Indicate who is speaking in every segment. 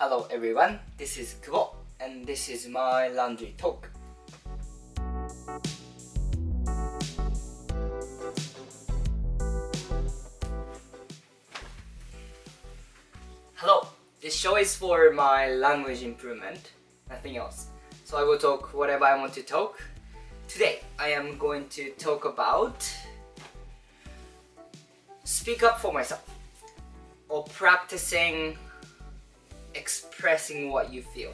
Speaker 1: Hello everyone, this is Kubo and this is my laundry talk. Hello, this show is for my language improvement, nothing else. So I will talk whatever I want to talk. Today I am going to talk about speak up for myself or practicing expressing what you feel.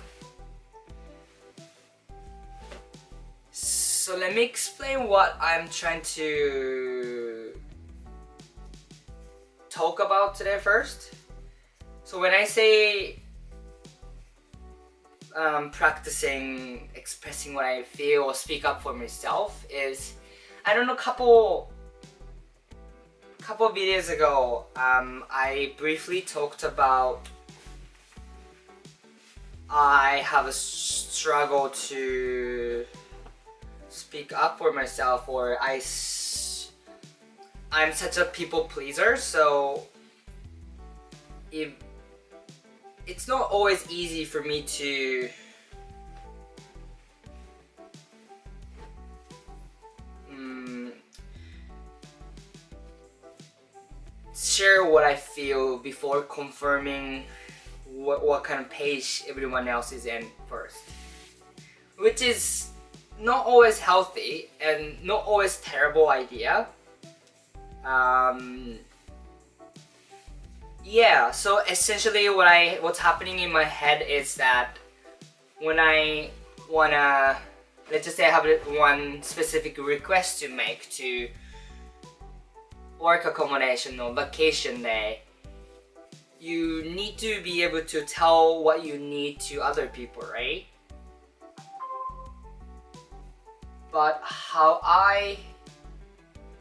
Speaker 1: So let me explain what I'm trying to talk about today first. So when I say practicing expressing what I feel or speak up for myself is, I don't know, couple videos ago I briefly talked about I have a struggle to speak up for myself, or I'm such a people pleaser, so it's not always easy for me to share what I feel before confirming what kind of page everyone else is in first, which is not always healthy and not always terrible idea. Yeah, so essentially what's happening in my head is that when I wanna, let's just say I have one specific request to make to work accommodation or vacation day, you need to be able to tell what you need to other people, right? But how I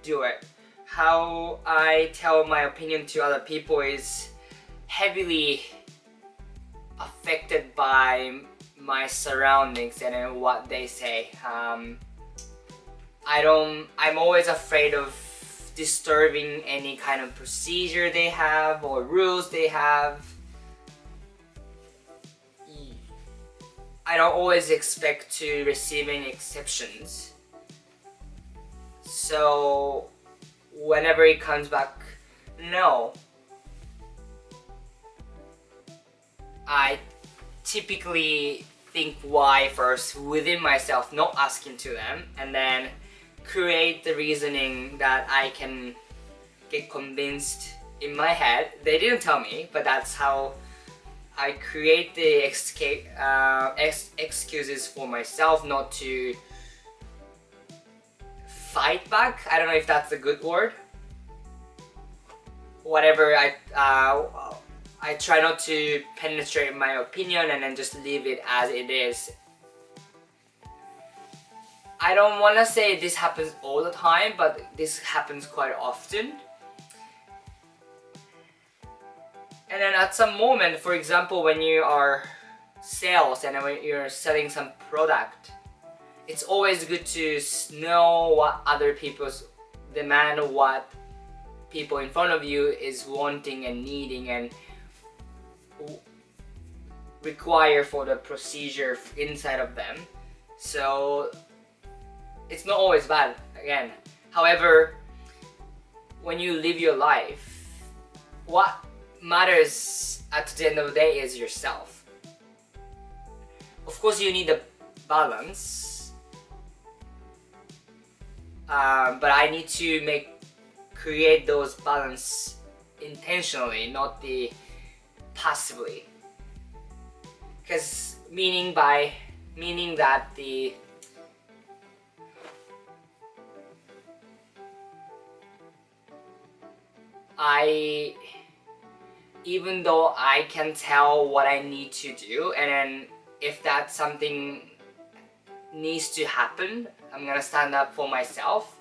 Speaker 1: do it, how I tell my opinion to other people is heavily affected by my surroundings and what they say. I'm always afraid of disturbing any kind of procedure they have or rules they have. I don't always expect to receive any exceptions. So whenever it comes back, no, I typically think why first within myself, not asking to them, and then create the reasoning that I can get convinced in my head. They didn't tell me, but that's how I create the excuses for myself not to fight back. I don't know if that's a good word. Whatever, I try not to penetrate my opinion and then just leave it as it is. I don't want to say this happens all the time, but this happens quite often. And then at some moment, for example, when you are sales and when you're selling some product, it's always good to know what other people's demand, what people in front of you is wanting and needing and require for the procedure inside of them. So it's not always bad, again. However, when you live your life, what matters at the end of the day is yourself. Of course, you need a balance, but I need to create those balance intentionally, not the passively. Because meaning that even though I can tell what I need to do, and then if that something needs to happen, I'm gonna stand up for myself.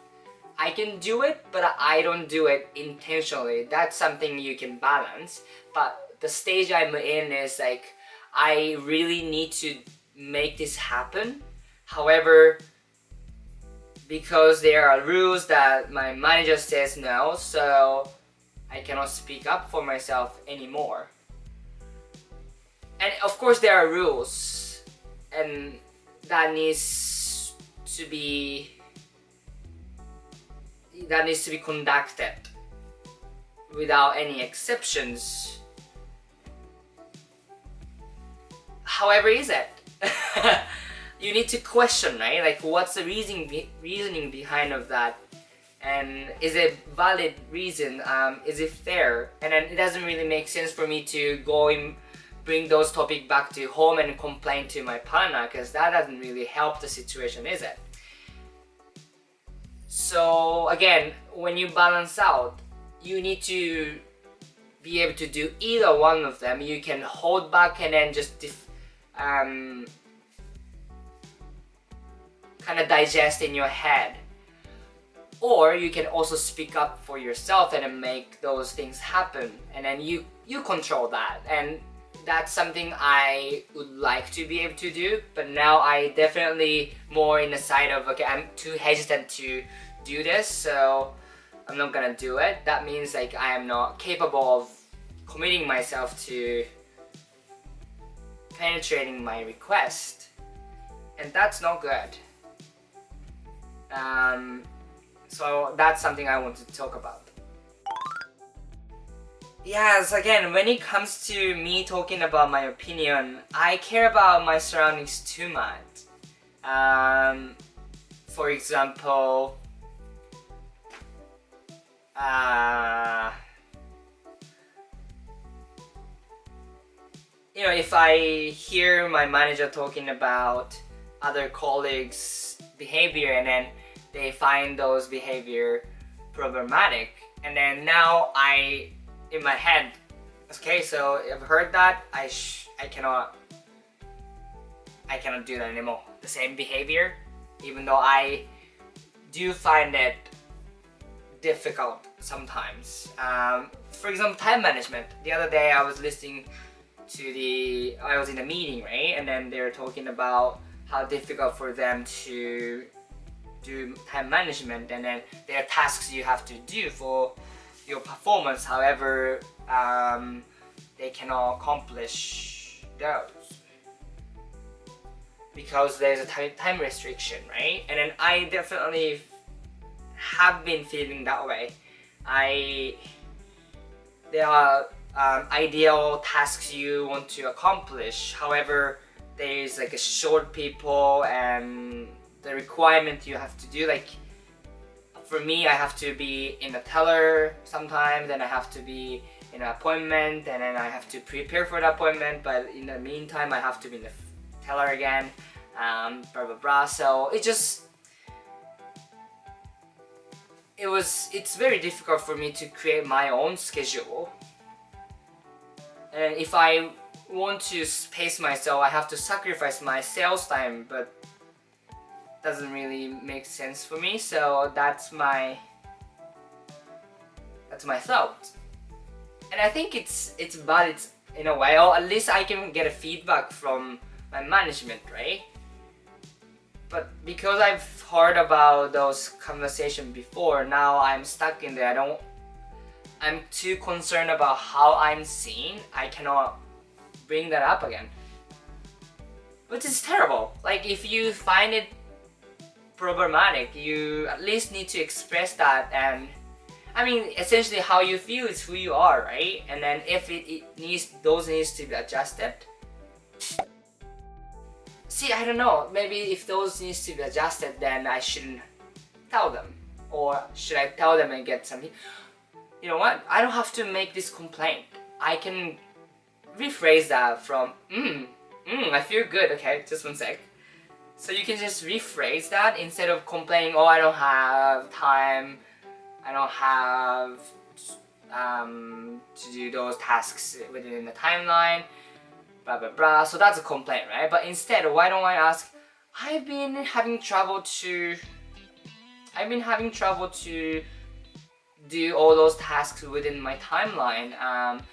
Speaker 1: I can do it, but I don't do it intentionally. That's something you can balance. But the stage I'm in is like, I really need to make this happen. However, because there are rules that my manager says no, so I cannot speak up for myself anymore. And of course there are rules, and that needs to be conducted without any exceptions. However, is it? You need to question, right? Like, what's the reasoning behind of that, and is it valid reason? Is it fair? And then it doesn't really make sense for me to go and bring those topics back to home and complain to my partner, because that doesn't really help the situation, is it? So again, when you balance out, you need to be able to do either one of them. You can hold back and then just kind of digest in your head, or you can also speak up for yourself and then make those things happen, and then you control that. And that's something I would like to be able to do, but now I definitely more in the side of, okay, I'm too hesitant to do this, so I'm not gonna do it. That means like I am not capable of committing myself to penetrating my request, and that's not good. So that's something I want to talk about. Yes, again, when it comes to me talking about my opinion, I care about my surroundings too much. For example, if I hear my manager talking about other colleagues' behavior and then they find those behavior problematic, and then now in my head, okay, so I've heard that, I cannot do that anymore. The same behavior, even though I do find it difficult sometimes. For example, time management. The other day I was listening to I was in a meeting, right? And then they were talking about how difficult for them to do time management, and then there are tasks you have to do for your performance. However, they cannot accomplish those because there's a time restriction, right? And then I definitely have been feeling that way. There are ideal tasks you want to accomplish. However, there's like a short people and the requirement you have to do. Like for me, I have to be in the teller sometimes, and I have to be in an appointment, and then I have to prepare for the appointment. But in the meantime, I have to be in the teller again. Blah blah blah. So it's very difficult for me to create my own schedule. And if I want to pace myself, I have to sacrifice my sales time, but doesn't really make sense for me. So that's my thought. And I think it's valid in a way, or at least I can get a feedback from my management, right? But because I've heard about those conversations before, now I'm stuck in there. I'm too concerned about how I'm seen. I cannot bring that up again, which is terrible. Like if you find it problematic, you at least need to express that. And I mean, essentially how you feel is who you are, right? And then if those needs to be adjusted. See, I don't know, maybe if those needs to be adjusted, then I shouldn't tell them. Or should I tell them and get something? You know what? I don't have to make this complaint. I can rephrase that from, I feel good. Okay, just one sec. So you can just rephrase that instead of complaining, oh, I don't have time, I don't have to do those tasks within the timeline, blah blah blah. So that's a complaint, right? But instead, why don't I ask, I've been having trouble to do all those tasks within my timeline,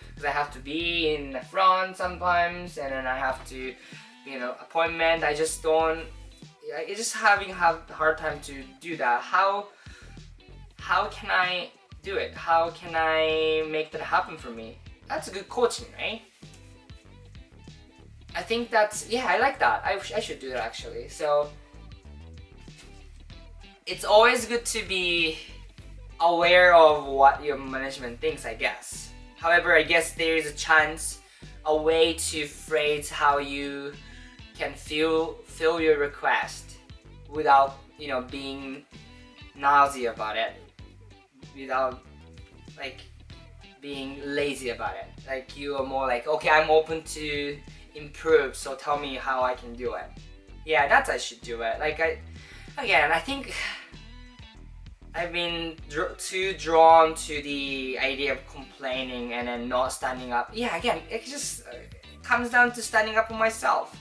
Speaker 1: because I have to be in the front sometimes, and then I have to be in an appointment. I just have a hard time to do that. How can I do it? How can I make that happen for me? That's a good coaching, right? I think that's, yeah, I like that. I should do that actually. So it's always good to be aware of what your management thinks, I guess. However, I guess there is a chance, a way to phrase how you can fill your request without, you know, being nausea about it, without like being lazy about it. Like you are more like, okay, I'm open to improve, so tell me how I can do it. Yeah, that's I should do it. Like I think I've been too drawn to the idea of complaining and then not standing up. Yeah, again, it just comes down to standing up for myself.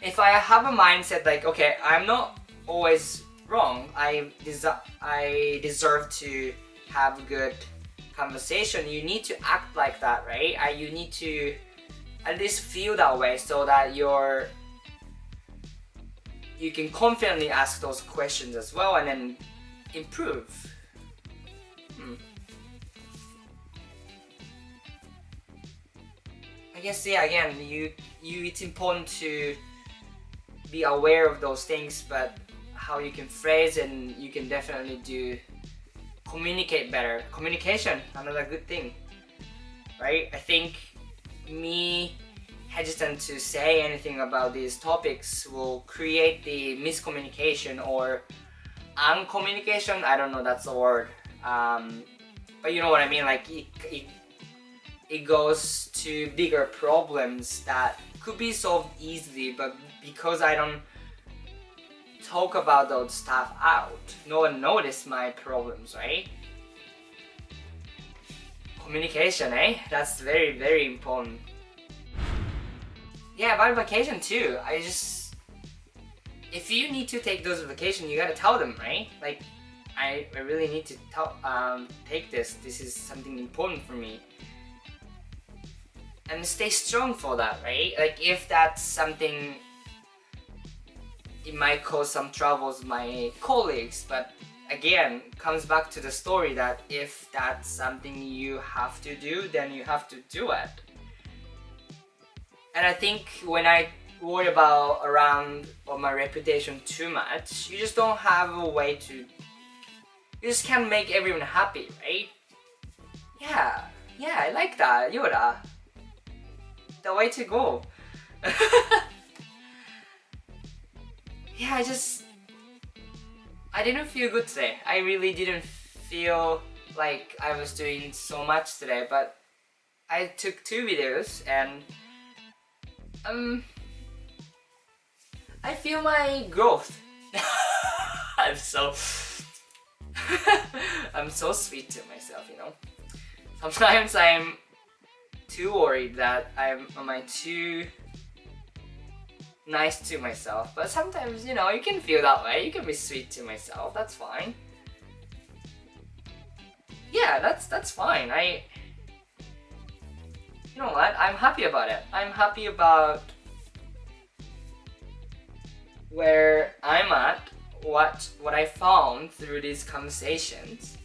Speaker 1: If I have a mindset like, okay, I'm not always wrong, I deserve to have a good conversation, you need to act like that, right? You need to at least feel that way so that you can confidently ask those questions as well and then improve. I guess, yeah, again, it's important to be aware of those things, but how you can phrase, and you can definitely communicate better. Communication, another good thing, right? I think me hesitant to say anything about these topics will create the miscommunication or uncommunication. I don't know that's the word, but you know what I mean. Like it goes to bigger problems that could be solved easily, but because I don't talk about those stuff out, no one noticed my problems, right? Communication, that's very, very important. Yeah, about vacation too. If you need to take those vacations, you gotta tell them, right? Like, I really need to take this. This is something important for me. And stay strong for that, right? Like, if that's something, it might cause some troubles with my colleagues, but again, comes back to the story that if that's something you have to do, then you have to do it. And I think when I worry about my reputation too much, you just don't have a way to, you just can't make everyone happy, right? Yeah, I like that, Yoda. The way to go. Yeah, I didn't feel good today. I really didn't feel like I was doing so much today, but I took 2 videos and I feel my growth. I'm so I'm so sweet to myself, you know. Sometimes I'm too worried that am I too nice to myself, but sometimes, you know, you can feel that way. You can be sweet to myself. That's fine. Yeah, that's fine. You know what? I'm happy about it. I'm happy about where I'm at, what I found through these conversations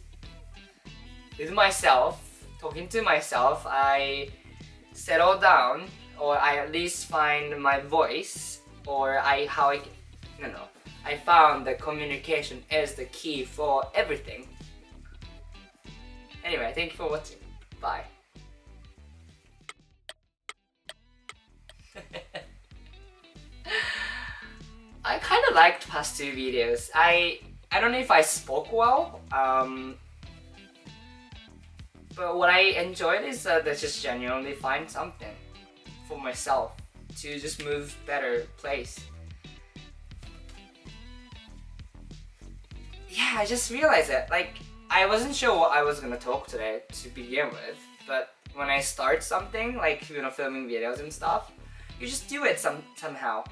Speaker 1: with myself, talking to myself. I settle down, or I at least find my voice, or I found that communication is the key for everything. Anyway, thank you for watching. Bye. I kind of liked past 2 videos. I don't know if I spoke well, but what I enjoyed is that I just genuinely find something for myself to just move better place. Yeah, I just realized it. Like, I wasn't sure what I was gonna talk today to begin with, but when I start something, like, you know, filming videos and stuff, you just do it somehow.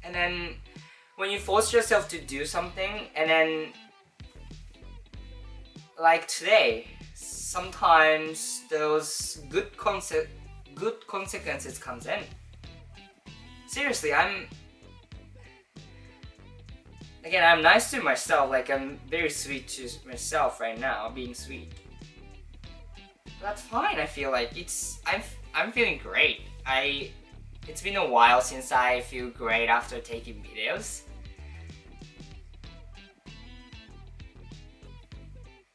Speaker 1: And then when you force yourself to do something, and then like today, sometimes those good consequences comes in. Seriously, I'm nice to myself. Like, I'm very sweet to myself right now, being sweet. That's fine. I feel like I'm feeling great. It's been a while since I feel great after taking videos.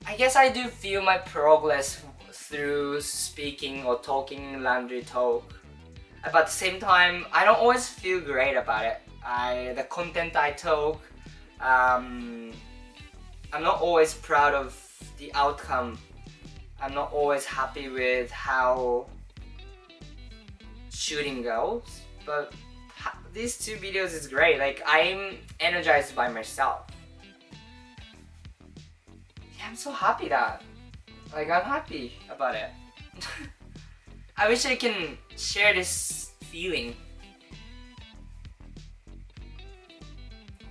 Speaker 1: I guess I do feel my progress through speaking or talking laundry talk. But at the same time, I don't always feel great about it. The content I talk, I'm not always proud of the outcome. I'm not always happy with how shooting goes. But these two videos is great. Like, I'm energized by myself. Yeah, I'm so happy that, like, I'm happy about it. I wish I can share this feeling.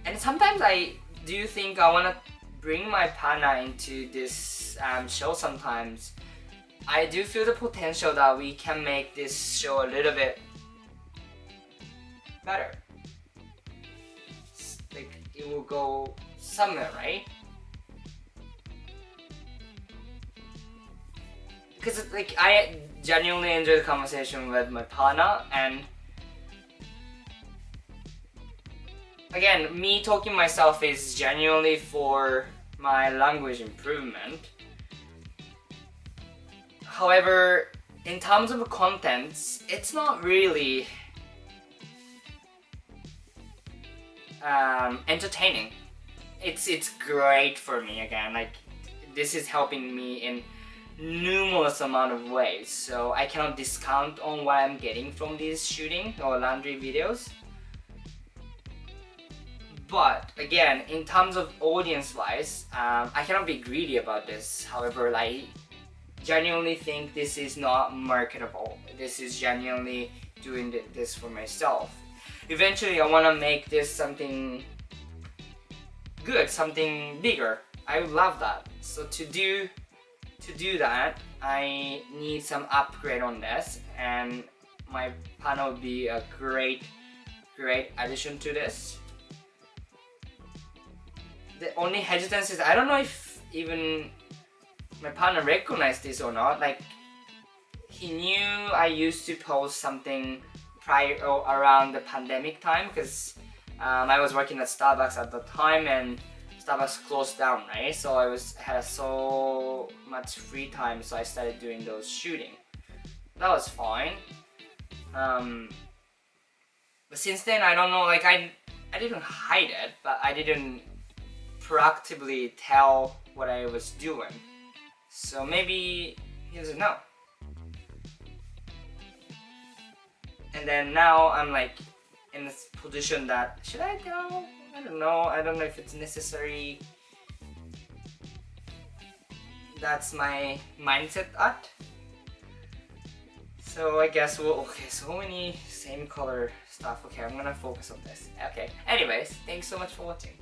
Speaker 1: And sometimes I do think I wanna bring my partner into this show sometimes. I do feel the potential that we can make this show a little bit better. Like, it will go somewhere, right? Because like, I genuinely enjoy the conversation with my partner, and again, me talking myself is genuinely for my language improvement. However, in terms of contents, it's not really entertaining. It's great for me again. Like, this is helping me in numerous amount of ways, so I cannot discount on what I'm getting from these shooting or laundry videos. But again, in terms of audience wise, I cannot be greedy about this. However, I genuinely think this is not marketable. This is genuinely doing this for myself. Eventually, I want to make this something good, something bigger. I would love that. So to do that, I need some upgrade on this, and my partner would be a great addition to this. The only hesitance is I don't know if even my partner recognized this or not. Like, he knew I used to post something prior or around the pandemic time, because I was working at Starbucks at the time, and Starbucks closed down, right? So I had so much free time, so I started doing those shooting. That was fine. But since then, I don't know, like, I didn't hide it, but I didn't proactively tell what I was doing. So maybe he doesn't know. And then now I'm like in this position that, should I tell? I don't know. I don't know if it's necessary. That's my mindset at. So I guess okay, so many same color stuff. Okay, I'm gonna focus on this. Okay, anyways, thanks so much for watching.